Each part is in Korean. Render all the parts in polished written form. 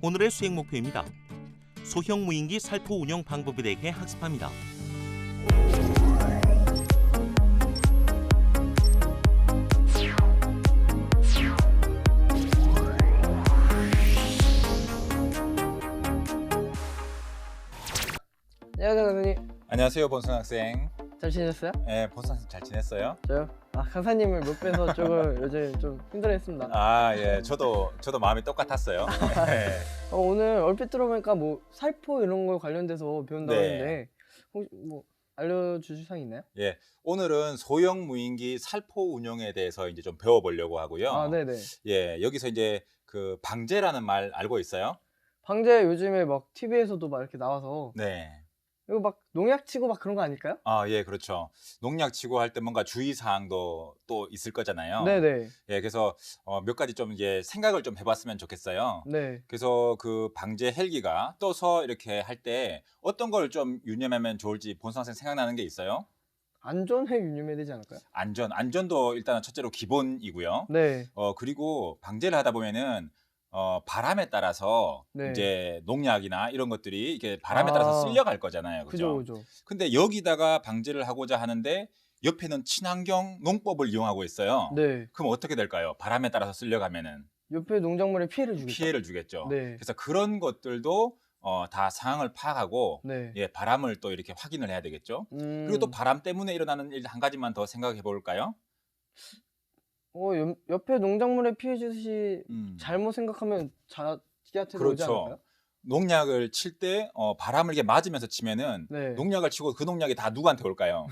오늘의 수행 목표입니다. 소형 무인기 살포 운영 방법에 대해 학습합니다. 안녕하세요, 강사님. 안녕하세요, 본선 학생. 잘 지내셨어요? 네, 본선 학생 잘 지냈어요? 저요? 강사님을 못 뵈서 조금 요즘 좀 힘들어했습니다. 예, 저도 마음이 똑같았어요. 네. 오늘 얼핏 들어보니까 뭐 살포 이런 거 관련돼서 배운다고 네. 했는데 혹시 뭐 알려주실 사항 있나요? 예, 오늘은 소형 무인기 살포 운영에 대해서 이제 좀 배워보려고 하고요. 네네. 예, 여기서 이제 그 방제라는 말 알고 있어요? 방제 요즘에 막 TV에서도 막 이렇게 나와서 네. 이거 막 농약 치고 막 그런 거 아닐까요? 예, 그렇죠. 농약 치고 할 때 뭔가 주의 사항도 또 있을 거잖아요. 네네. 예, 그래서 몇 가지 좀 이제 생각을 좀 해봤으면 좋겠어요. 네. 그래서 그 방제 헬기가 떠서 이렇게 할 때 어떤 걸 좀 유념하면 좋을지 본선 학생 생각나는 게 있어요? 안전에 유념해야 되지 않을까요? 안전도 일단은 첫째로 기본이고요. 네. 그리고 방제를 하다 보면은 바람에 따라서 네. 이제 농약이나 이런 것들이 이렇게 바람에 따라서 쓸려갈 거잖아요. 그죠, 그죠? 그죠. 근데 여기다가 방제를 하고자 하는데 옆에는 친환경 농법을 이용하고 있어요. 네. 그럼 어떻게 될까요? 바람에 따라서 쓸려가면은 옆에 농작물에 피해를 주겠죠. 피해를 주겠죠. 네. 그래서 그런 것들도 다 상황을 파악하고 네. 예, 바람을 또 이렇게 확인을 해야 되겠죠. 그리고 또 바람 때문에 일어나는 일 한 가지만 더 생각해 볼까요? 옆에 농작물에 피해 주시 잘못 생각하면 자기한테도 오지 않을까요? 그렇죠. 농약을 칠 때 바람을 이렇게 맞으면서 치면은 네. 농약을 치고 그 농약이 다 누구한테 올까요?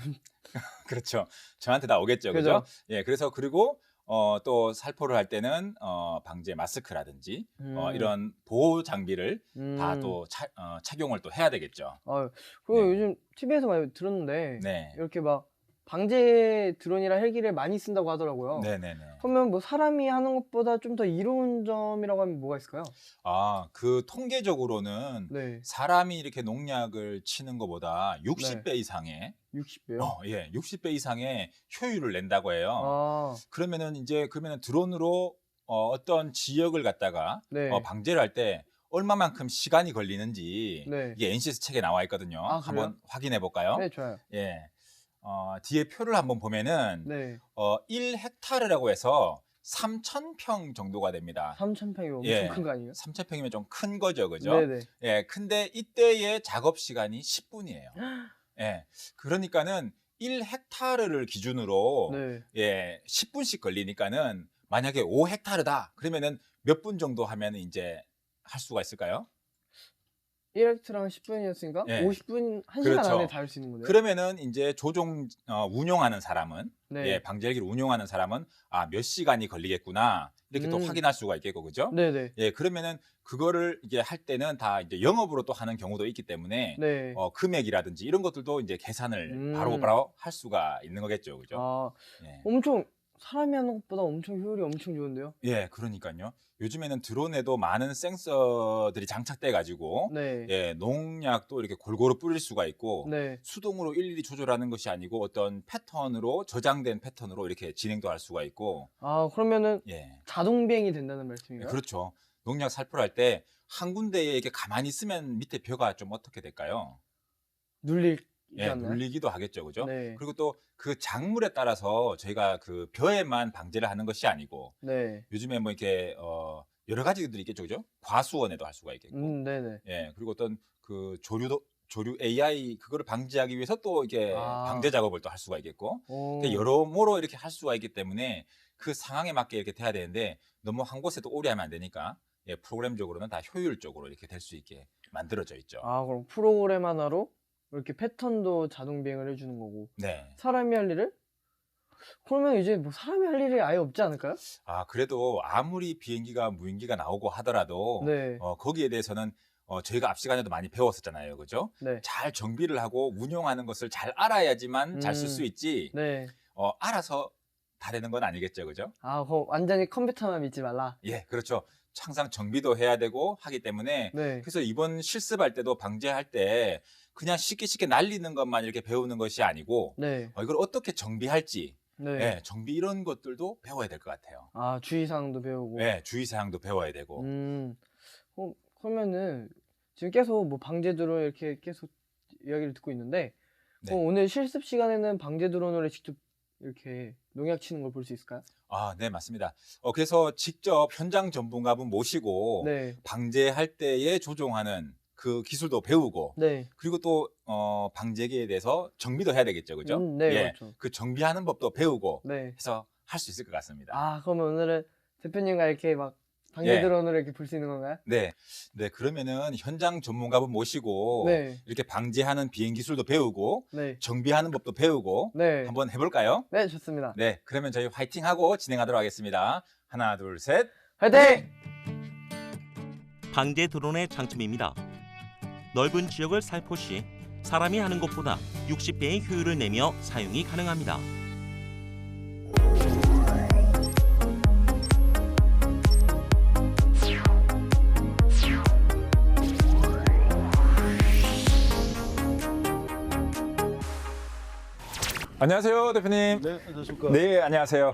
그렇죠. 저한테 다 오겠죠. 그죠? 그죠. 예, 그래서 그리고 또 살포를 할 때는 방제 마스크라든지 이런 보호 장비를 다 또 착용을 또 해야 되겠죠. 그리고 네. 요즘 TV에서 많이 들었는데 네. 이렇게 막 방제 드론이랑 헬기를 많이 쓴다고 하더라고요. 네네네. 그러면 뭐 사람이 하는 것보다 좀 더 이로운 점이라고 하면 뭐가 있을까요? 그 통계적으로는 네. 사람이 이렇게 농약을 치는 것보다 60배 이상의 60배요? 예, 60배 이상의 효율을 낸다고 해요. 그러면은 드론으로 어떤 지역을 갖다가 네. 방제를 할 때 얼마만큼 시간이 걸리는지 네. 이게 NCS 책에 나와 있거든요. 그래요? 한번 확인해 볼까요? 네, 좋아요. 예. 뒤에 표를 한번 보면은 네. 1헥타르라고 해서 3,000평 정도가 됩니다. 3,000평이 엄청 예. 큰 거 아니에요? 3,000평이면 좀 큰 거죠. 그죠? 네네. 예. 근데 이때의 작업 시간이 10분이에요. 예. 그러니까는 1헥타르를 기준으로 네. 예, 10분씩 걸리니까는 만약에 5헥타르다. 그러면은 몇 분 정도 하면 이제 할 수가 있을까요? 1헥타르랑 10분이었으니까 예. 50분, 1시간 그렇죠. 안에 다 할 수 있는 거네요. 그러면은 이제 운용하는 사람은 네. 예, 방제 헬기를 운용하는 사람은 몇 시간이 걸리겠구나. 이렇게 또 확인할 수가 있겠고 그죠? 네네. 예, 그러면은 그거를 이제 할 때는 다 이제 영업으로 또 하는 경우도 있기 때문에 네. 금액이라든지 이런 것들도 이제 계산을 바로바로 할 수가 있는 거겠죠. 그죠? 예. 엄청 사람이 하는 것보다 엄청 효율이 엄청 좋은데요? 예, 그러니까요. 요즘에는 드론에도 많은 센서들이 장착돼 가지고 네. 예, 농약도 이렇게 골고루 뿌릴 수가 있고 네. 수동으로 일일이 조절하는 것이 아니고 어떤 패턴으로 저장된 패턴으로 이렇게 진행도 할 수가 있고 그러면은 예. 자동 비행이 된다는 예, 말씀인가요? 그렇죠. 농약 살포를 할 때 한 군데에 이렇게 가만히 있으면 밑에 벼가 좀 어떻게 될까요? 눌리지 예, 않나요? 눌리기도 하겠죠. 그죠? 네. 그리고 또 그 작물에 따라서 저희가 그 벼에만 방제를 하는 것이 아니고 네. 요즘에 뭐 이렇게 여러 가지들이 있겠죠. 그죠? 과수원에도 할 수가 있겠고. 네네. 예, 그리고 어떤 그 조류 AI 그거를 방지하기 위해서 또 이게 방제 작업을 또 할 수가 있겠고. 그러니까 여러모로 이렇게 할 수가 있기 때문에 그 상황에 맞게 이렇게 돼야 되는데 너무 한 곳에 또 오래 하면 안 되니까 예, 프로그램적으로는 다 효율적으로 이렇게 될 수 있게 만들어져 있죠. 그럼 프로그램 하나로 이렇게 패턴도 자동 비행을 해주는 거고 네. 사람이 할 일을? 그러면 이제 뭐 사람이 할 일이 아예 없지 않을까요? 그래도 아무리 비행기가 무인기가 나오고 하더라도 네. 거기에 대해서는 저희가 앞 시간에도 많이 배웠었잖아요. 그죠? 네. 잘 정비를 하고 운용하는 것을 잘 알아야지만 잘 쓸 수 있지. 네. 알아서 다 되는 건 아니겠죠. 그죠? 그거 완전히 컴퓨터만 믿지 말라. 예, 그렇죠. 항상 정비도 해야 되고 하기 때문에 네. 그래서 이번 실습할 때도 방제할 때 그냥 쉽게 날리는 것만 이렇게 배우는 것이 아니고 네. 이걸 어떻게 정비할지 네. 예, 정비 이런 것들도 배워야 될 것 같아요. 주의사항도 배우고. 예, 주의사항도 배워야 되고. 그러면은 지금 계속 뭐 방제 드론 이렇게 계속 이야기를 듣고 있는데 네. 오늘 실습 시간에는 방제 드론으로 직접 이렇게 농약 치는 걸 볼 수 있을까요? 아, 네, 맞습니다. 그래서 직접 현장 전문가분 모시고 네. 방제할 때에 조종하는 그 기술도 배우고 네. 그리고 또 방제기에 대해서 정비도 해야 되겠죠, 그죠? 네, 예, 그렇죠. 그 정비하는 법도 배우고 네. 해서 할 수 있을 것 같습니다. 아, 그러면 오늘은 대표님과 이렇게 막 방제 예. 드론으로 이렇게 볼 수 있는 건가요? 네, 네, 그러면은 현장 전문가분 모시고 네. 이렇게 방제하는 비행 기술도 배우고 네. 정비하는 법도 배우고 네. 한번 해볼까요? 네, 좋습니다. 네, 그러면 저희 화이팅하고 진행하도록 하겠습니다. 하나, 둘, 셋. 화이팅! 방제 드론의 장점입니다. 넓은 지역을 살포시 사람이 하는 것보다 60배의 효율을 내며 사용이 가능합니다. 안녕하세요, 대표님. 네, 안녕하십니까. 네, 안녕하세요.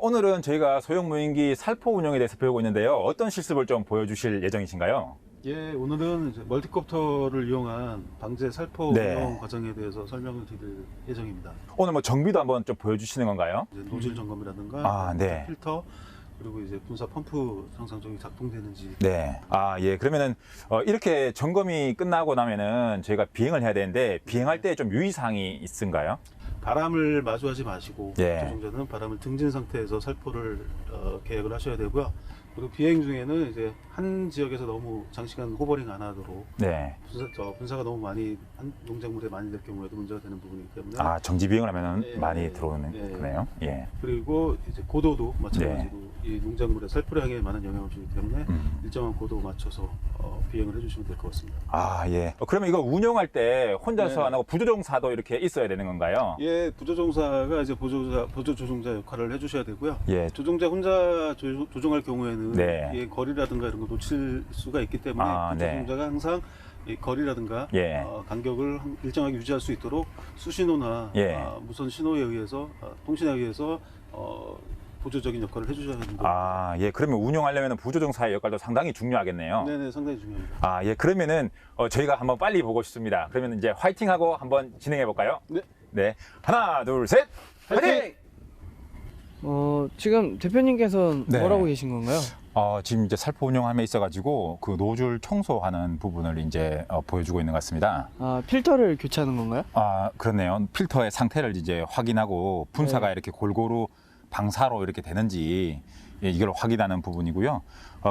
오늘은 저희가 소형 무인기 살포 운영에 대해서 배우고 있는데요. 어떤 실습을 좀 보여주실 예정이신가요? 예, 오늘은 이제 멀티콥터를 이용한 방제 살포 네. 운영 과정에 대해서 설명을 드릴 예정입니다. 오늘 뭐 정비도 한번 좀 보여주시는 건가요? 이제 노즐 점검이라든가 아, 네. 필터 그리고 이제 분사 펌프 정상적으로 작동되는지. 네. 아, 예. 그러면은 이렇게 점검이 끝나고 나면은 저희가 비행을 해야 되는데 비행할 때 좀 유의사항이 있은가요? 바람을 마주하지 마시고 예. 조종자는 바람을 등진 상태에서 살포를 계획을 하셔야 되고요. 그리고 비행 중에는 이제 한 지역에서 너무 장시간 호버링 안 하도록 네. 분사가 너무 많이 한 농작물에 많이 될 경우에도 문제가 되는 부분이기 때문에. 아, 정지 비행을 하면은 예, 많이 들어오는 예. 거네요. 예. 그리고 이제 고도도 마찬가지로 네. 이 농작물의 살포량에 많은 영향을 주기 때문에 일정한 고도 맞춰서 비행을 해주시면 될 것 같습니다. 아, 예. 그러면 이거 운영할 때 혼자서 네. 안 하고 부조종사도 이렇게 있어야 되는 건가요? 예, 부조종사가 이제 보조 조종자 역할을 해주셔야 되고요. 예. 조종자 혼자 조종할 경우에는 네. 이 거리라든가 이런 거 놓칠 수가 있기 때문에 아, 네. 조종자가 항상 이 거리라든가 예. 간격을 일정하게 유지할 수 있도록 수신호나 예. 무선 신호에 의해서 통신에 의해서 보조적인 역할을 해주셔야 됩니다. 아, 예. 그러면 운영하려면 부조종사의 역할도 상당히 중요하겠네요. 네네, 상당히 중요합니다. 아, 예. 그러면은 저희가 한번 빨리 보고 싶습니다. 그러면 이제 화이팅하고 한번 진행해 볼까요? 네. 네. 하나, 둘, 셋. 화이팅! 지금 대표님께서 네. 뭐라고 계신 건가요? 지금 이제 살포 운영함에 있어가지고 그 노즐 청소하는 부분을 이제 보여주고 있는 것 같습니다. 아, 필터를 교체하는 건가요? 아, 그렇네요. 필터의 상태를 이제 확인하고 분사가 이렇게 골고루 방사로 이렇게 되는지 이걸 확인하는 부분이고요.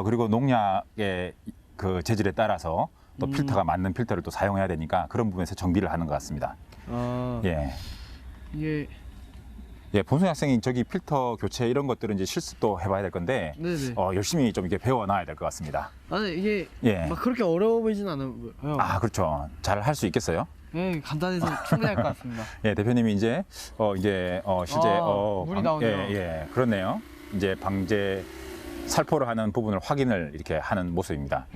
그리고 농약의 그 재질에 따라서 또 필터가 맞는 필터를 또 사용해야 되니까 그런 부분에서 정비를 하는 것 같습니다. 아, 예. 이게 예, 본순 학생이 저기 필터 교체 이런 것들은 이제 실습도 해봐야 될 건데 네네. 열심히 좀 이렇게 배워놔야 될 것 같습니다. 아니 이게 예. 막 그렇게 어려워 보이진 않아요. 아, 그렇죠. 잘 할 수 있겠어요? 네, 간단해서 충분히 할 것 같습니다. 예, 대표님이 이제 실제 물이 나오네요. 예, 그렇네요. 이제 방제 살포를 하는 부분을 확인을 이렇게 하는 모습입니다.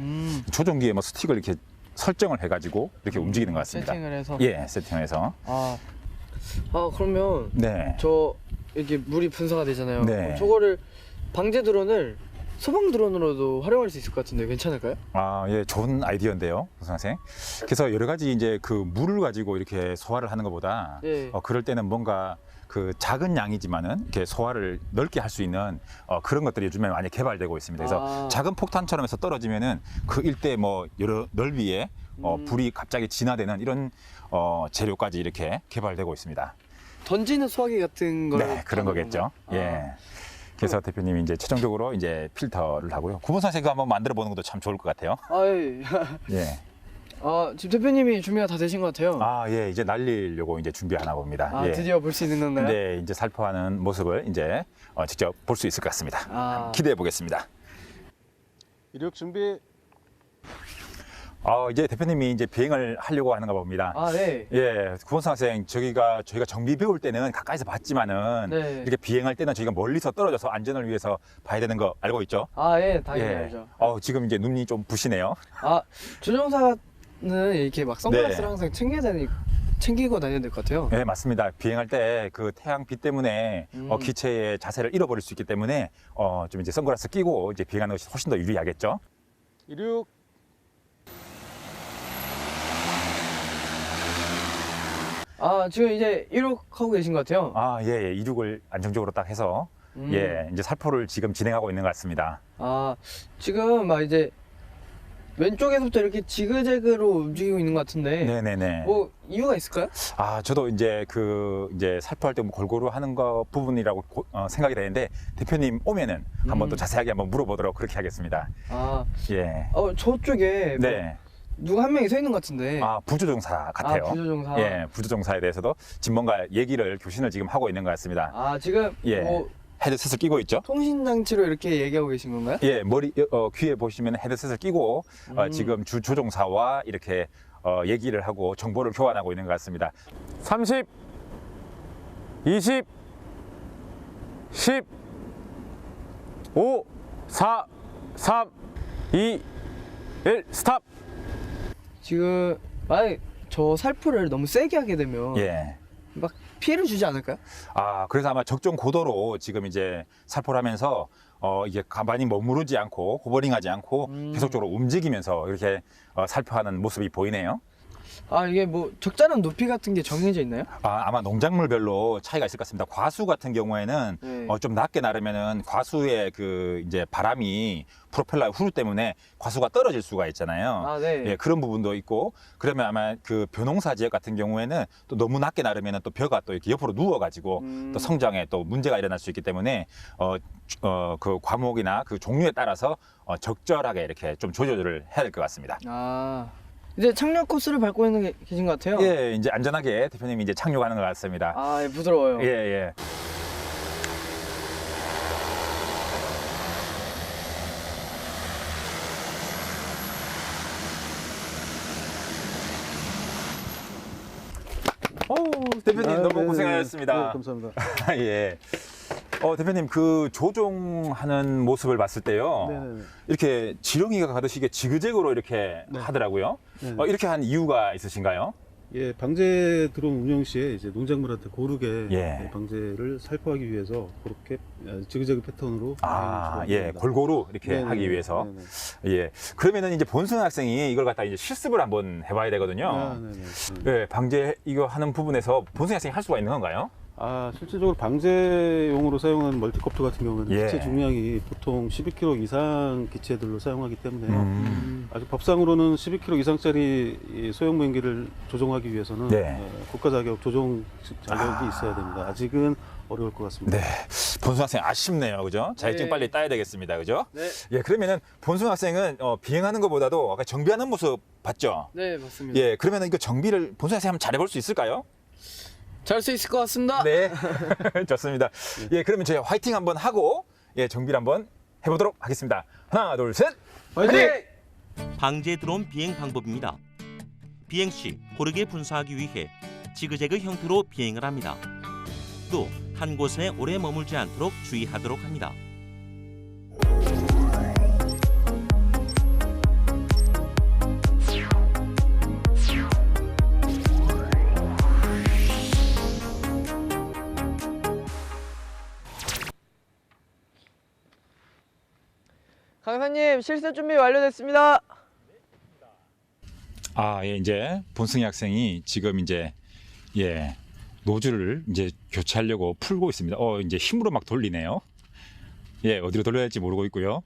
조종기에 뭐 스틱을 이렇게 설정을 해가지고 이렇게 움직이는 것 같습니다. 세팅을 해서. 예, 세팅해서. 그러면 네. 저 이렇게 물이 분사가 되잖아요. 네. 그럼 저거를 방제 드론을 소방 드론으로도 활용할 수 있을 것 같은데 괜찮을까요? 아, 예, 좋은 아이디어인데요, 선생. 그래서 여러 가지 이제 그 물을 가지고 이렇게 소화를 하는 것보다 예. 그럴 때는 뭔가 그 작은 양이지만은 이렇게 소화를 넓게 할 수 있는 그런 것들이 요즘에 많이 개발되고 있습니다. 그래서 작은 폭탄처럼 해서 떨어지면은 그 일대 뭐 여러 넓이에 불이 갑자기 진화되는 이런 재료까지 이렇게 개발되고 있습니다. 던지는 소화기 같은 걸 네, 그런 거겠죠. 예. 그래서 대표님이 이제 최종적으로 이제 필터를 하고요. 구분 선생님과 한번 만들어 보는 것도 참 좋을 것 같아요. 예. 예. 지금 대표님이 준비가 다 되신 것 같아요. 아, 예, 이제 날리려고 이제 준비하나 봅니다. 예. 드디어 볼 수 있는 건가요? 네, 이제 살포하는 모습을 이제 직접 볼 수 있을 것 같습니다. 기대해 보겠습니다. 이륙 준비. 이제 대표님이 이제 비행을 하려고 하는가 봅니다. 네. 예, 구본상 학생, 저희가 정비 배울 때는 가까이서 봤지만은 네. 이렇게 비행할 때는 저희가 멀리서 떨어져서 안전을 위해서 봐야 되는 거 알고 있죠? 예, 당연히 예. 알죠. 지금 이제 눈이 좀 부시네요. 조종사는 이렇게 막 선글라스를 네. 항상 챙겨야 되는 챙기고 다녀야 될 것 같아요. 네, 맞습니다. 비행할 때 그 태양빛 때문에 기체의 자세를 잃어버릴 수 있기 때문에 좀 이제 선글라스 끼고 이제 비행하는 것이 훨씬 더 유리하겠죠. 이륙. 아, 지금 이제 이륙하고 계신 것 같아요. 아, 예, 예. 이륙을 안정적으로 딱 해서 예, 이제 살포를 지금 진행하고 있는 것 같습니다. 아, 지금 막 이제 왼쪽에서부터 이렇게 지그재그로 움직이고 있는 것 같은데. 네네네. 뭐 이유가 있을까요? 아, 저도 이제 이제 살포할 때 뭐 골고루 하는 거 부분이라고 생각이 되는데 대표님 오면은 한번 또 자세하게 한번 물어보도록 그렇게 하겠습니다. 아, 예. 저쪽에 뭐 네. 누가 한 명이 서 있는 것 같은데. 아, 부조종사 같아요. 아, 부조종사. 예, 부조종사에 대해서도 지금 뭔가 교신을 지금 하고 있는 것 같습니다. 아, 지금 예. 뭐 헤드셋을 끼고 있죠? 통신 장치로 이렇게 얘기하고 계신 건가요? 예, 귀에 보시면 헤드셋을 끼고 지금 주 조종사와 이렇게 얘기를 하고 정보를 교환하고 있는 것 같습니다. 30, 20, 10, 5, 4, 3, 2, 1, 스탑! 지금 만약 저 살포를 너무 세게 하게 되면 예. 막 피해를 주지 않을까요? 아, 그래서 아마 적정 고도로 지금 이제 살포를 하면서 이게 가만히 머무르지 않고 호버링하지 않고 계속적으로 움직이면서 이렇게 살포하는 모습이 보이네요. 아, 이게 뭐 적절한 높이 같은 게 정해져 있나요? 아, 아마 농작물별로 차이가 있을 것 같습니다. 과수 같은 경우에는 네. 좀 낮게 나르면은 과수의 그 이제 바람이 프로펠러 후루 때문에 과수가 떨어질 수가 있잖아요. 아, 네. 예, 그런 부분도 있고, 그러면 아마 그 벼농사 지역 같은 경우에는 또 너무 낮게 나르면은 또 벼가 또 이렇게 옆으로 누워가지고 또 성장에 또 문제가 일어날 수 있기 때문에 그 과목이나 그 종류에 따라서 적절하게 이렇게 좀 조절을 해야 될 것 같습니다. 아, 이제 착륙 코스를 밟고 있는 게 계신 것 같아요. 예, 이제 안전하게 대표님이 이제 착륙하는 것 같습니다. 아, 예, 부드러워요. 예, 예. 대표님 아, 너무 네네. 고생하셨습니다. 네, 감사합니다. 예. 대표님 그 조종하는 모습을 봤을 때요. 네네네. 이렇게 지렁이가 가듯이 이게 지그재그로 이렇게 네. 하더라고요. 네네. 이렇게 한 이유가 있으신가요? 예, 방제 드론 운영 시에 이제 농작물한테 고르게 예. 방제를 살포하기 위해서 그렇게 지그재그 패턴으로 아, 진행을 예, 합니다. 골고루 이렇게 네네. 하기 위해서. 네네. 예. 그러면은 이제 본순 학생이 이걸 갖다 이제 실습을 한번 해봐야 되거든요. 아, 네네. 예, 방제 이거 하는 부분에서 본순 학생이 할 수가 있는 건가요? 아, 실질적으로 방제용으로 사용하는 멀티콥터 같은 경우는 예. 기체 중량이 보통 12kg 이상 기체들로 사용하기 때문에 음. 아직 법상으로는 12kg 이상짜리 이 소형 비행기를 조종하기 위해서는 네. 국가 자격 조종 자격이 있어야 됩니다. 아직은 어려울 것 같습니다. 네. 본순 학생 아쉽네요. 그죠? 자격증 네. 빨리 따야 되겠습니다. 그죠? 네. 예, 그러면은 본순 학생은 비행하는 것보다도 아까 정비하는 모습 봤죠? 네, 맞습니다. 예, 그러면은 이거 정비를 본순 학생 한번 잘해볼 수 있을까요? 잘 수 있을 것 같습니다. 네. 좋습니다. 예, 그러면 저희 화이팅 한번 하고 예, 정비를 한번 해보도록 하겠습니다. 하나, 둘, 셋. 화이팅! 방제 드론 비행 방법입니다. 비행 시 고르게 분사하기 위해 지그재그 형태로 비행을 합니다. 또 한 곳에 오래 머물지 않도록 주의하도록 합니다. 강사님, 실습 준비 완료됐습니다. 아, 예, 이제 본승희 학생이 지금 이제 예, 노즐을 이제 교체하려고 풀고 있습니다. 이제 힘으로 막 돌리네요. 예, 어디로 돌려야 할지 모르고 있고요.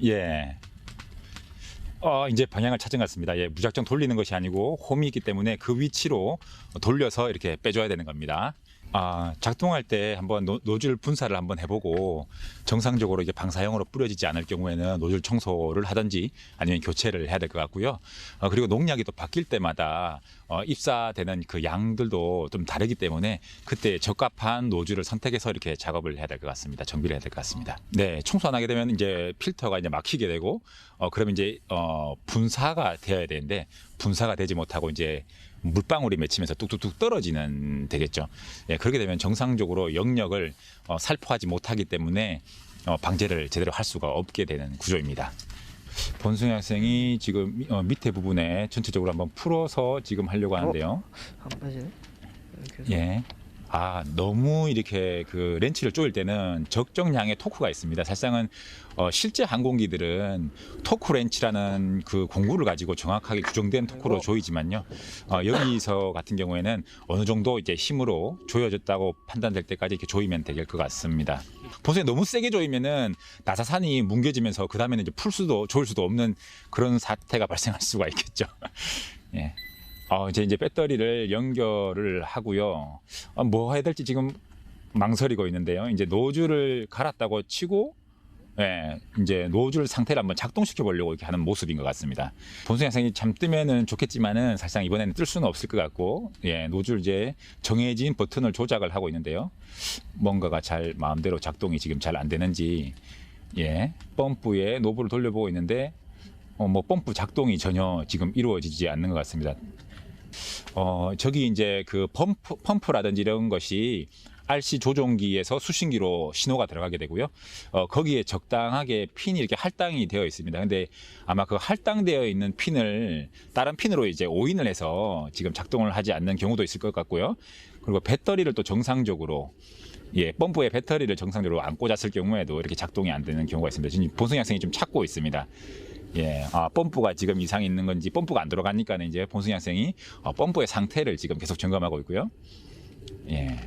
예. 이제 방향을 찾은 것 같습니다. 예, 무작정 돌리는 것이 아니고 홈이 있기 때문에 그 위치로 돌려서 이렇게 빼줘야 되는 겁니다. 작동할 때 한번 노즐 분사를 한번 해보고 정상적으로 이게 방사형으로 뿌려지지 않을 경우에는 노즐 청소를 하든지 아니면 교체를 해야 될 것 같고요. 그리고 농약이 또 바뀔 때마다 입사되는 그 양들도 좀 다르기 때문에 그때 적합한 노즐을 선택해서 이렇게 작업을 해야 될 것 같습니다. 정비를 해야 될 것 같습니다. 네, 청소 안 하게 되면 이제 필터가 이제 막히게 되고 그러면 이제 분사가 되어야 되는데 분사가 되지 못하고 이제 물방울이 맺히면서 뚝뚝뚝 떨어지는 되겠죠. 예, 그렇게 되면 정상적으로 영역을 살포하지 못하기 때문에 방제를 제대로 할 수가 없게 되는 구조입니다. 본승희 학생이 지금 밑에 부분에 전체적으로 한번 풀어서 지금 하려고 하는데요. 안 빠지네. 이렇게 해서. 예. 아, 너무 이렇게 그 렌치를 조일 때는 적정량의 토크가 있습니다. 사실상은 실제 항공기들은 토크 렌치라는 그 공구를 가지고 정확하게 규정된 토크로 조이지만요. 여기서 같은 경우에는 어느 정도 이제 힘으로 조여졌다고 판단될 때까지 이렇게 조이면 될 것 같습니다. 보세요. 너무 세게 조이면은 나사산이 뭉개지면서 그 다음에는 이제 조일 수도 없는 그런 사태가 발생할 수가 있겠죠. 예. 이제 배터리를 연결을 하고요. 뭐 해야 될지 지금 망설이고 있는데요. 이제 노즐을 갈았다고 치고, 예, 이제 노즐 상태를 한번 작동시켜 보려고 이렇게 하는 모습인 것 같습니다. 본승희 학생이 참 뜨면은 좋겠지만은 사실상 이번에는 뜰 수는 없을 것 같고, 예, 노즐 이제 정해진 버튼을 조작을 하고 있는데요. 뭔가가 잘 마음대로 작동이 지금 잘 안 되는지, 예, 펌프에 노브를 돌려보고 있는데, 뭐 펌프 작동이 전혀 지금 이루어지지 않는 것 같습니다. 저기 이제 그 펌프라든지 이런 것이 RC 조종기에서 수신기로 신호가 들어가게 되고요. 거기에 적당하게 핀이 이렇게 할당이 되어 있습니다. 근데 아마 그 할당되어 있는 핀을 다른 핀으로 이제 오인을 해서 지금 작동을 하지 않는 경우도 있을 것 같고요. 그리고 배터리를 또 정상적으로, 예, 펌프에 배터리를 정상적으로 안 꽂았을 경우에도 이렇게 작동이 안 되는 경우가 있습니다. 지금 본승희 학생이 좀 찾고 있습니다. 예, 펌프가 지금 이상이 있는 건지, 펌프가 안 들어가니까는 이제 본승희 학생이 펌프의 상태를 지금 계속 점검하고 있고요. 예,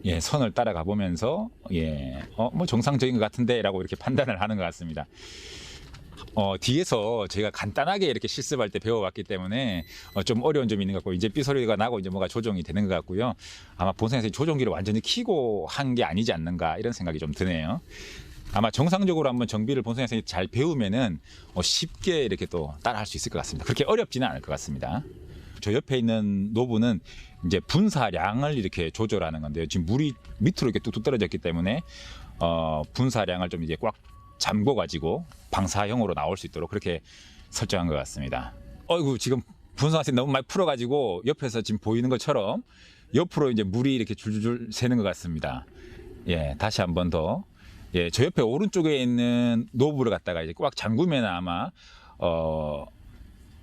예, 선을 따라가 보면서, 예, 뭐 정상적인 것 같은데라고 이렇게 판단을 하는 것 같습니다. 뒤에서 제가 간단하게 이렇게 실습할 때 배워왔기 때문에 좀 어려운 점이 있는 것 같고, 이제 삐소리가 나고 이제 뭐가 조정이 되는 것 같고요. 아마 본승희 학생이 조종기를 완전히 켜고 한 게 아니지 않는가 이런 생각이 좀 드네요. 아마 정상적으로 한번 정비를 본승희 학생이 잘 배우면은 쉽게 이렇게 또 따라할 수 있을 것 같습니다. 그렇게 어렵지는 않을 것 같습니다. 저 옆에 있는 노브는 이제 분사량을 이렇게 조절하는 건데요. 지금 물이 밑으로 이렇게 뚝뚝 떨어졌기 때문에 분사량을 좀 이제 꽉 잠궈 가지고 방사형으로 나올 수 있도록 그렇게 설정한 것 같습니다. 어이구, 지금 본승희 학생이 너무 많이 풀어 가지고 옆에서 지금 보이는 것처럼 옆으로 이제 물이 이렇게 줄줄 새는 것 같습니다. 예, 다시 한 번 더. 예, 저 옆에 오른쪽에 있는 노브를 갖다가 이제 꽉 잠그면 아마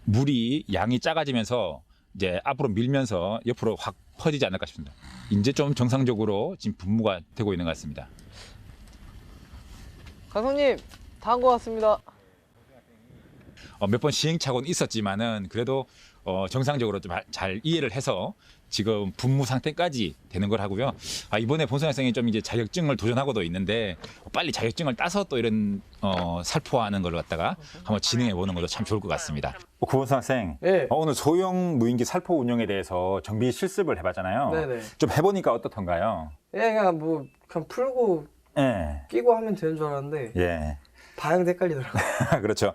물이 양이 작아지면서 이제 앞으로 밀면서 옆으로 확 퍼지지 않을까 싶습니다. 이제 좀 정상적으로 지금 분무가 되고 있는 것 같습니다. 감독님, 다 한 것 같습니다. 몇 번 시행착오는 있었지만은 그래도 정상적으로 좀 잘 이해를 해서 지금 분무 상태까지 되는 걸 하고요. 이번에 본승희 학생이 좀 이제 자격증을 도전하고도 있는데 빨리 자격증을 따서 또 이런 살포하는 걸 갖다가 한번 진행해 보는 것도 참 좋을 것 같습니다. 구본승 학생, 예. 오늘 소형 무인기 살포 운영에 대해서 정비 실습을 해봤잖아요. 네네. 좀 해보니까 어떻던가요? 예, 그냥 풀고 예. 끼고 하면 되는 줄 알았는데 예. 방향도 헷갈리더라고요. 그렇죠.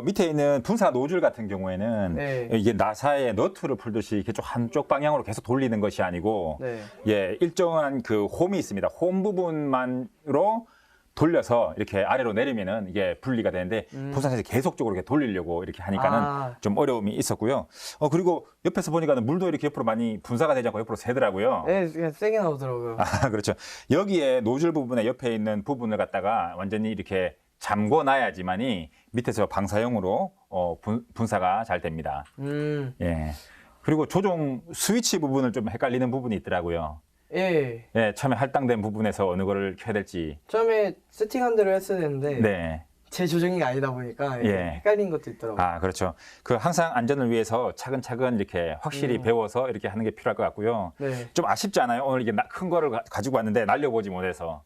밑에 있는 분사 노즐 같은 경우에는 네. 이게 나사에 너트를 풀듯이 이렇게 쭉 한쪽 방향으로 계속 돌리는 것이 아니고, 네. 예, 일정한 그 홈이 있습니다. 홈 부분만으로 돌려서 이렇게 아래로 내리면은 이게 분리가 되는데 분사에서 계속적으로 이렇게 돌리려고 이렇게 하니까는 좀 어려움이 있었고요. 그리고 옆에서 보니까는 물도 이렇게 옆으로 많이 분사가 되지 않고 옆으로 새더라고요. 네, 그냥 세게 나오더라고요. 그렇죠. 여기에 노즐 부분에 옆에 있는 부분을 갖다가 완전히 이렇게 잠궈 놔야지만이 밑에서 방사형으로 분사가 잘 됩니다. 예. 그리고 조종 스위치 부분을 좀 헷갈리는 부분이 있더라고요. 예. 예, 처음에 할당된 부분에서 어느 거를 켜야 될지. 처음에 세팅한 대로 했어야 되는데 네. 제 조정이 아니다 보니까 예. 헷갈린 것도 있더라고요. 그렇죠. 그 항상 안전을 위해서 차근차근 이렇게 확실히 배워서 이렇게 하는 게 필요할 것 같고요. 네. 좀 아쉽지 않아요? 오늘 이게 큰 거를 가지고 왔는데 날려보지 못해서.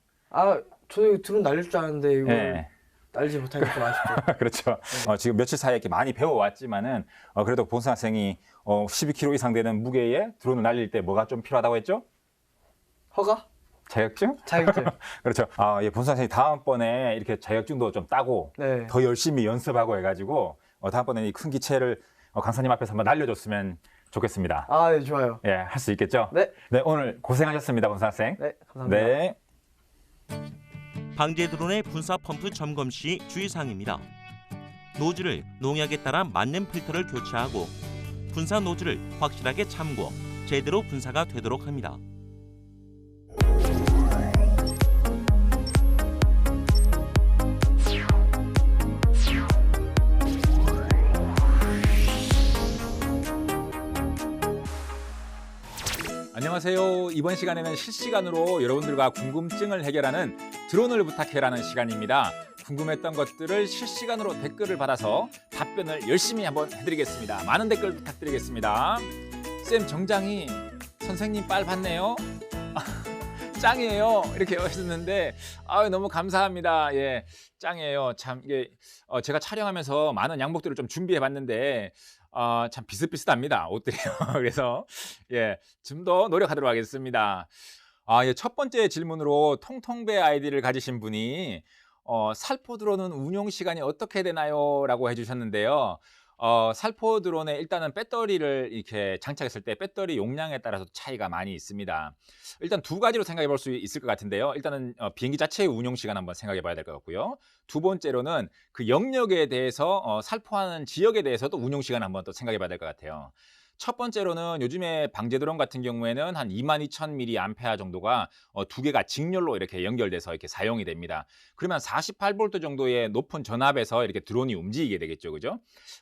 저도 드론 날릴 줄 알았는데 이거 예. 날리지 못하니까 좀 아쉽죠. 그렇죠. 지금 며칠 사이에 이렇게 많이 배워왔지만은 그래도 본승 학생이 12kg 이상 되는 무게의 드론을 날릴 때 뭐가 좀 필요하다고 했죠? 허가? 자격증? 자격증. 그렇죠. 예, 본승 학생이 다음번에 이렇게 자격증도 좀 따고 네. 더 열심히 연습하고 해가지고 다음번에 이 큰 기체를 강사님 앞에서 한번 날려줬으면 좋겠습니다. 네, 좋아요. 예, 할 수 있겠죠? 네. 네, 오늘 고생하셨습니다, 본승 학생. 네, 감사합니다. 네. 방제 드론의 분사 펌프 점검 시 주의사항입니다. 노즐을 농약에 따라 맞는 필터를 교체하고 분사 노즐을 확실하게 잠궈 제대로 분사가 되도록 합니다. 안녕하세요. 이번 시간에는 실시간으로 여러분들과 궁금증을 해결하는 드론을 부탁해라는 시간입니다. 궁금했던 것들을 실시간으로 댓글을 받아서 답변을 열심히 한번 해드리겠습니다. 많은 댓글 부탁드리겠습니다. 쌤 정장이 선생님 빨 봤네요. 짱이에요. 이렇게 하셨는데 너무 감사합니다. 예, 짱이에요. 참 이게 제가 촬영하면서 많은 양복들을 좀 준비해 봤는데 참 비슷비슷합니다. 옷들이요. 그래서 예, 좀 더 노력하도록 하겠습니다. 예, 첫 번째 질문으로 통통배 아이디를 가지신 분이 살포 드론은 운용 시간이 어떻게 되나요? 라고 해주셨는데요. 살포 드론에 일단은 배터리를 이렇게 장착했을 때 배터리 용량에 따라서 차이가 많이 있습니다. 일단 두 가지로 생각해 볼 수 있을 것 같은데요. 일단은 비행기 자체의 운용 시간 한번 생각해 봐야 될 것 같고요. 두 번째로는 그 영역에 대해서 살포하는 지역에 대해서도 운용 시간 한번 또 생각해 봐야 될 것 같아요. 첫 번째로는 요즘에 방제 드론 같은 경우에는 한 22,000mAh 정도가 두 개가 직렬로 이렇게 연결돼서 이렇게 사용이 됩니다. 그러면 48V 정도의 높은 전압에서 이렇게 드론이 움직이게 되겠죠, 그죠?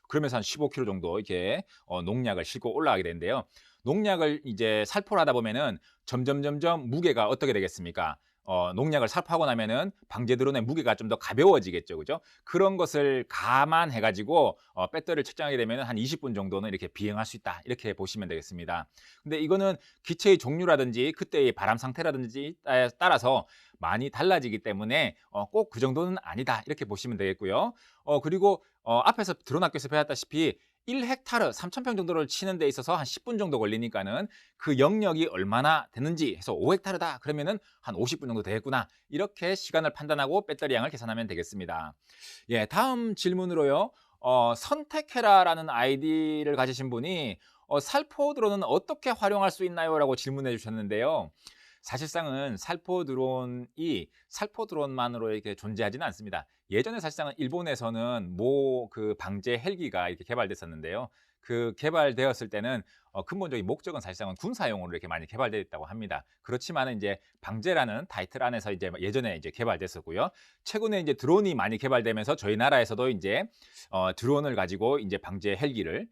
그러면서 한 15km 정도 이렇게 농약을 싣고 올라가게 되는데요. 농약을 이제 살포를 하다 보면은 점점 무게가 어떻게 되겠습니까? 농약을 살포하고 나면은 방제 드론의 무게가 좀 더 가벼워지겠죠, 그죠? 그런 것을 감안해 가지고 배터리를 측정하게 되면 한 20분 정도는 이렇게 비행할 수 있다, 이렇게 보시면 되겠습니다. 근데 이거는 기체의 종류라든지 그때의 바람 상태라든지 따라서 많이 달라지기 때문에 꼭 그 정도는 아니다, 이렇게 보시면 되겠고요. 그리고 앞에서 드론 학교에서 배웠다시피 1헥타르 3,000평 정도를 치는 데 있어서 한 10분 정도 걸리니까는 그 영역이 얼마나 되는지 해서 5헥타르다 그러면은 한 50분 정도 되겠구나, 이렇게 시간을 판단하고 배터리 양을 계산하면 되겠습니다. 예, 다음 질문으로요. 선택해라라는 아이디를 가지신 분이 살포 드론은 어떻게 활용할 수 있나요? 라고 질문해 주셨는데요. 사실상은 살포 드론이 살포 드론만으로 이렇게 존재하지는 않습니다. 예전에 사실상은 일본에서는 그 방제 헬기가 이렇게 개발됐었는데요. 그 개발되었을 때는 근본적인 목적은 사실상은 군사용으로 이렇게 많이 개발되어 있다고 합니다. 그렇지만 이제 방제라는 타이틀 안에서 이제 예전에 이제 개발됐었고요. 최근에 이제 드론이 많이 개발되면서 저희 나라에서도 이제 드론을 가지고 이제 방제 헬기를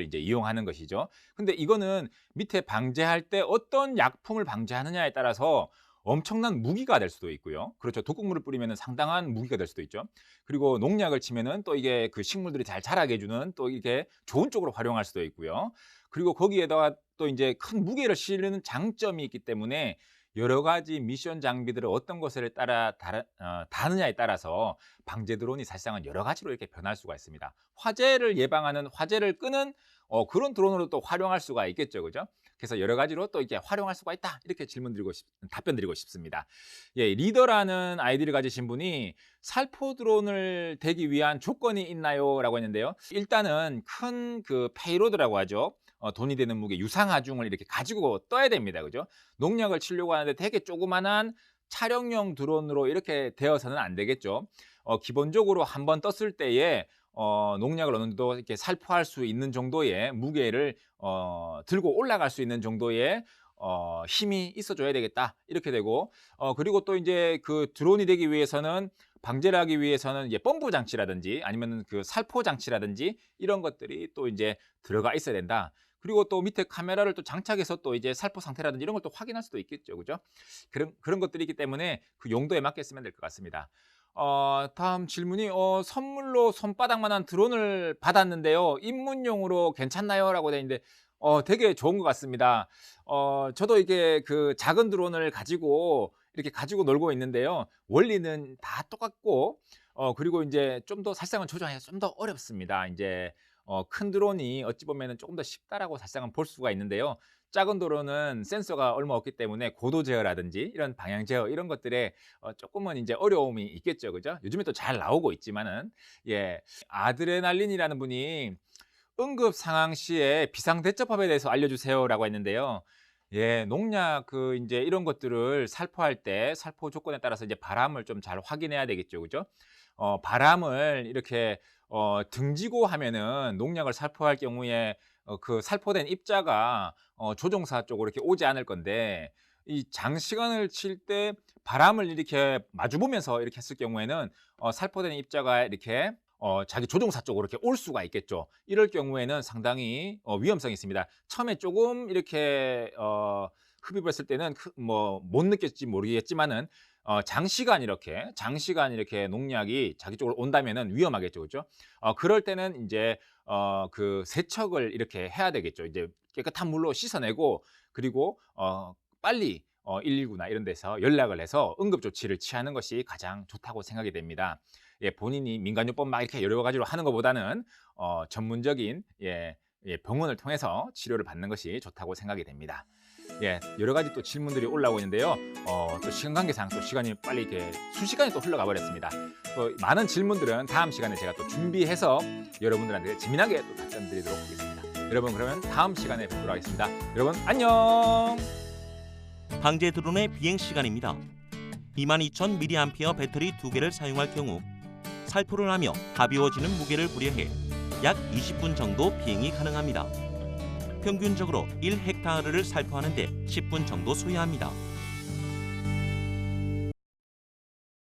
이제 이용하는 것이죠. 근데 이거는 밑에 방제할 때 어떤 약품을 방제하느냐에 따라서 엄청난 무기가 될 수도 있고요. 그렇죠. 독극물을 뿌리면 상당한 무기가 될 수도 있죠. 그리고 농약을 치면은 또 이게 그 식물들이 잘 자라게 해주는 또 이게 좋은 쪽으로 활용할 수도 있고요. 그리고 거기에다가 또 이제 큰 무게를 실는 장점이 있기 때문에 여러 가지 미션 장비들을 어떤 것을 다느냐에 따라서 방제 드론이 사실상은 여러 가지로 이렇게 변할 수가 있습니다. 화재를 예방하는, 화재를 끄는 그런 드론으로 또 활용할 수가 있겠죠, 그죠? 그래서 여러 가지로 또 이렇게 활용할 수가 있다, 이렇게 답변 드리고 싶습니다. 예, 리더라는 아이디를 가지신 분이 살포 드론을 대기 위한 조건이 있나요? 라고 했는데요. 일단은 큰 그 페이로드라고 하죠. 돈이 되는 무게, 유상하중을 이렇게 가지고 떠야 됩니다, 그죠? 농약을 치려고 하는데 되게 조그만한 촬영용 드론으로 이렇게 되어서는 안 되겠죠. 기본적으로 한번 떴을 때에 농약을 어느 정도 이렇게 살포할 수 있는 정도의 무게를 들고 올라갈 수 있는 정도의 힘이 있어줘야 되겠다, 이렇게 되고, 그리고 또 이제 그 드론이 되기 위해서는, 방제를 하기 위해서는 이제 펌프 장치라든지 아니면 그 살포 장치라든지 이런 것들이 또 이제 들어가 있어야 된다. 그리고 또 밑에 카메라를 또 장착해서 또 이제 살포 상태라든지 이런 걸 또 확인할 수도 있겠죠, 그죠? 그런 것들이 있기 때문에 그 용도에 맞게 쓰면 될 것 같습니다. 다음 질문이 선물로 손바닥만한 드론을 받았는데요. 입문용으로 괜찮나요? 라고 되어 있는데 되게 좋은 것 같습니다. 저도 이게 그 작은 드론을 가지고 이렇게 가지고 놀고 있는데요. 원리는 다 똑같고 그리고 이제 좀 더 살상을 조정하기가 좀 더 어렵습니다. 이제 큰 드론이 어찌 보면은 조금 더 쉽다라고 살상은 볼 수가 있는데요. 작은 드론은 센서가 얼마 없기 때문에 고도 제어라든지 이런 방향 제어 이런 것들에 조금은 이제 어려움이 있겠죠, 그죠? 요즘에 또 잘 나오고 있지만은, 예, 아드레날린이라는 분이 응급 상황 시에 비상 대처법에 대해서 알려주세요라고 했는데요. 예, 농약 이제 이런 것들을 살포할 때 살포 조건에 따라서 이제 바람을 좀 잘 확인해야 되겠죠, 그죠? 바람을 이렇게 등지고 하면은 농약을 살포할 경우에 그 살포된 입자가 조종사 쪽으로 이렇게 오지 않을 건데, 이 장시간을 칠 때 바람을 이렇게 마주 보면서 이렇게 했을 경우에는 살포된 입자가 이렇게 자기 조종사 쪽으로 이렇게 올 수가 있겠죠. 이럴 경우에는 상당히 위험성이 있습니다. 처음에 조금 이렇게 흡입을 했을 때는 뭐 못 느꼈지 모르겠지만은 장시간 이렇게 농약이 자기 쪽으로 온다면은 위험하겠죠, 그렇죠? 그럴 때는 이제 그 세척을 이렇게 해야 되겠죠. 이제 깨끗한 물로 씻어내고 그리고 빨리 119나 이런 데서 연락을 해서 응급 조치를 취하는 것이 가장 좋다고 생각이 됩니다. 예, 본인이 민간요법 막 이렇게 여러 가지로 하는 것보다는 전문적인 병원을 통해서 치료를 받는 것이 좋다고 생각이 됩니다. 예, 여러 가지 또 질문들이 올라오고 있는데요. 또 시간 관계상 또 시간이 빨리 이렇게 순식간에 또 흘러가 버렸습니다. 많은 질문들은 다음 시간에 제가 또 준비해서 여러분들한테 재미나게 또 답변드리도록 하겠습니다. 여러분 그러면 다음 시간에 뵙도록 하겠습니다. 여러분 안녕. 방제 드론의 비행 시간입니다. 22,000mAh 배터리 2개를 사용할 경우 살포를 하며 가벼워지는 무게를 고려해 약 20분 정도 비행이 가능합니다. 평균적으로 1헥타르를 살포하는데 10분 정도 소요합니다.